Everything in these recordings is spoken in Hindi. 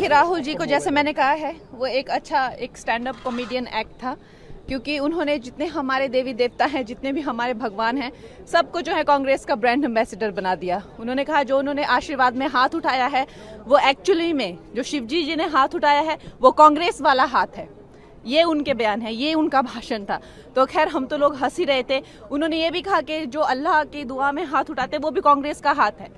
देखिए, राहुल जी को जैसे मैंने कहा है, वो एक स्टैंड अप कॉमेडियन एक्ट था, क्योंकि उन्होंने जितने हमारे देवी देवता हैं, जितने भी हमारे भगवान हैं, सबको जो है कांग्रेस का ब्रांड एम्बेसडर बना दिया। उन्होंने कहा जो उन्होंने आशीर्वाद में हाथ उठाया है, वो एक्चुअली में जो शिवजी जी ने हाथ उठाया है वो कांग्रेस वाला हाथ है। ये उनके बयान है, ये उनका भाषण था। तो खैर हम तो लोग हंस ही रहे थे। उन्होंने ये भी कहा कि जो अल्लाह की दुआ में हाथ उठाते हैं वो भी कांग्रेस का हाथ है।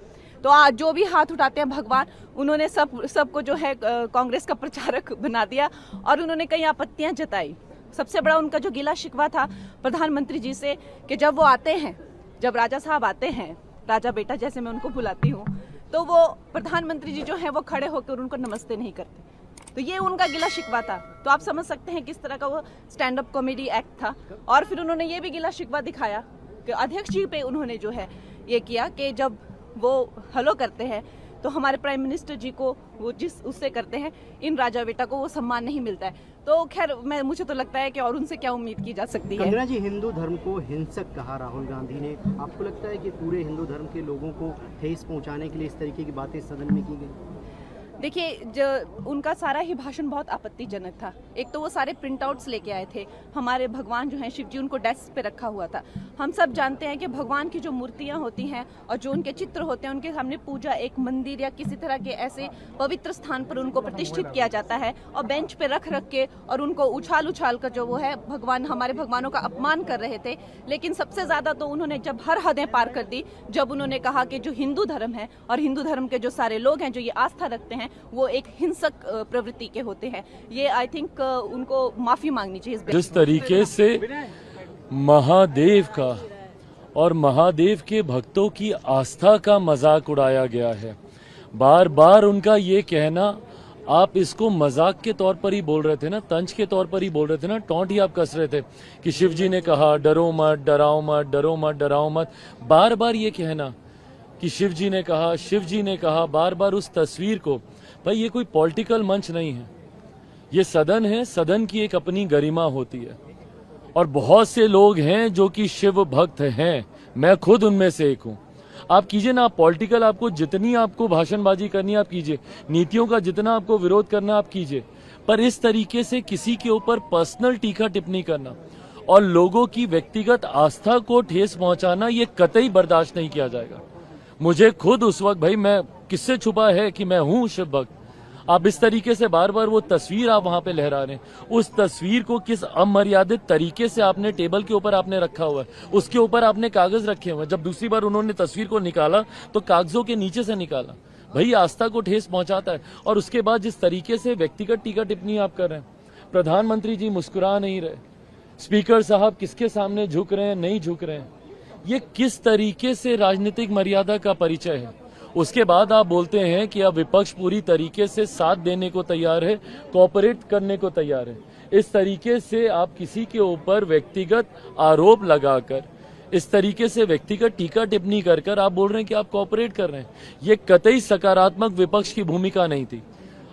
तो आज जो भी हाथ उठाते हैं भगवान, उन्होंने सबको जो है कांग्रेस का प्रचारक बना दिया और उन्होंने कई आपत्तियां जताई। सबसे बड़ा उनका जो गिला शिकवा था प्रधानमंत्री जी से कि जब वो आते हैं, जब राजा साहब आते हैं, राजा बेटा जैसे मैं उनको बुलाती हूँ, तो वो प्रधानमंत्री जी जो है वो खड़े होकर उनको नमस्ते नहीं करते। तो ये उनका गिला शिकवा था। तो आप समझ सकते हैं किस तरह का वो स्टैंड अप कॉमेडी एक्ट था। और फिर उन्होंने ये भी गिला शिकवा दिखाया कि अध्यक्ष जी पे उन्होंने जो है ये किया कि जब वो हेलो करते हैं तो हमारे प्राइम मिनिस्टर जी को वो जिस उससे करते हैं, इन राजा बेटा को वो सम्मान नहीं मिलता है। तो खैर मुझे तो लगता है कि और उनसे क्या उम्मीद की जा सकती है। कंगना जी, हिंदू धर्म को हिंसक कहा राहुल गांधी ने। आपको लगता है कि पूरे हिंदू धर्म के लोगों को ठेस पहुंचाने के लिए इस तरीके की बातें सदन में की गई? देखिए, जो उनका सारा ही भाषण बहुत आपत्तिजनक था। एक तो वो सारे प्रिंट आउट्स लेके आए थे, हमारे भगवान जो हैं शिव जी, उनको डेस्क पे रखा हुआ था। हम सब जानते हैं कि भगवान की जो मूर्तियां होती हैं और जो उनके चित्र होते हैं, उनके सामने पूजा एक मंदिर या किसी तरह के ऐसे पवित्र स्थान पर उनको प्रतिष्ठित किया जाता है और बेंच पे रख के और उनको उछाल कर जो वो है भगवान, हमारे भगवानों का अपमान कर रहे थे। लेकिन सबसे ज्यादा तो उन्होंने जब हर हदें पार कर दी, जब उन्होंने कहा कि जो हिंदू धर्म है और हिंदू धर्म के जो सारे लोग हैं जो ये आस्था रखते हैं वो एक हिंसक प्रवृत्ति के होते हैं। ये आई थिंक उनको माफी मांगनी चाहिए। जिस तरीके से महादेव का और महादेव के भक्तों की आस्था का मजाक उड़ाया गया है, बार बार उनका ये कहना, आप इसको मजाक के तौर पर ही बोल रहे थे ना, तंज के तौर पर ही बोल रहे थे ना, टॉन्ट ही आप कस रहे थे कि शिव जी ने कहा डरो मत, डराओ मत, डरो मत, डराओ मत। बार बार ये कहना कि शिव जी ने कहा, शिव जी ने कहा, बार बार उस तस्वीर को, भाई ये कोई पॉलिटिकल मंच नहीं है, ये सदन है। सदन की एक अपनी गरिमा होती है और बहुत से लोग हैं जो कि शिव भक्त हैं, मैं खुद उनमें से एक हूं। आप कीजिए ना, आप पॉलिटिकल, आपको जितनी आपको भाषणबाजी करनी है आप कीजिए, नीतियों का जितना आपको विरोध करना आप कीजिए, पर इस तरीके से किसी के ऊपर पर्सनल टीका टिप्पणी करना और लोगों की व्यक्तिगत आस्था को ठेस पहुंचाना, ये कतई बर्दाश्त नहीं किया जाएगा। मुझे खुद उस वक्त, भाई मैं किससे छुपा है कि मैं हूं शिव भक्त। आप इस तरीके से बार बार वो तस्वीर आप वहां पे लहरा रहे हैं, उस तस्वीर को किस अमर्यादित तरीके से आपने टेबल के ऊपर आपने रखा हुआ है, उसके ऊपर आपने कागज रखे हुए हैं। जब दूसरी बार उन्होंने तस्वीर को निकाला तो कागजों के नीचे से निकाला। भाई आस्था को ठेस पहुंचाता है। और उसके बाद जिस तरीके से व्यक्तिगत टीका टिप्पणी आप कर रहे हैं, प्रधानमंत्री जी मुस्कुरा नहीं रहे, स्पीकर साहब किसके सामने झुक रहे हैं, नहीं झुक रहे हैं, ये किस तरीके से राजनीतिक मर्यादा का परिचय है। उसके बाद आप बोलते हैं कि अब विपक्ष पूरी तरीके से साथ देने को तैयार है, कोऑपरेट करने को तैयार है। इस तरीके से आप किसी के ऊपर व्यक्तिगत आरोप लगाकर, इस तरीके से व्यक्तिगत टीका टिप्पणी कर आप बोल रहे हैं कि आप कोऑपरेट कर रहे हैं, ये कतई सकारात्मक विपक्ष की भूमिका नहीं थी।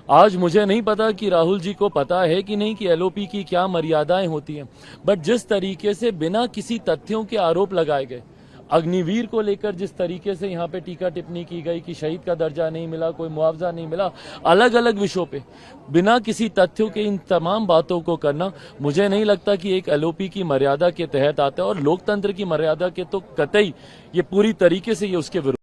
आज मुझे नहीं पता कि राहुल जी को पता है कि नहीं कि एलओपी की क्या मर्यादाएं होती हैं, बट जिस तरीके से बिना किसी तथ्यों के आरोप लगाए गए, अग्निवीर को लेकर जिस तरीके से यहाँ पे टीका टिप्पणी की गई कि शहीद का दर्जा नहीं मिला, कोई मुआवजा नहीं मिला, अलग अलग विषयों पे बिना किसी तथ्यों के इन तमाम बातों को करना, मुझे नहीं लगता कि एक एलओपी की मर्यादा के तहत आता है। और लोकतंत्र की मर्यादा के तो कतई ये पूरी तरीके से ये उसके विरुद्ध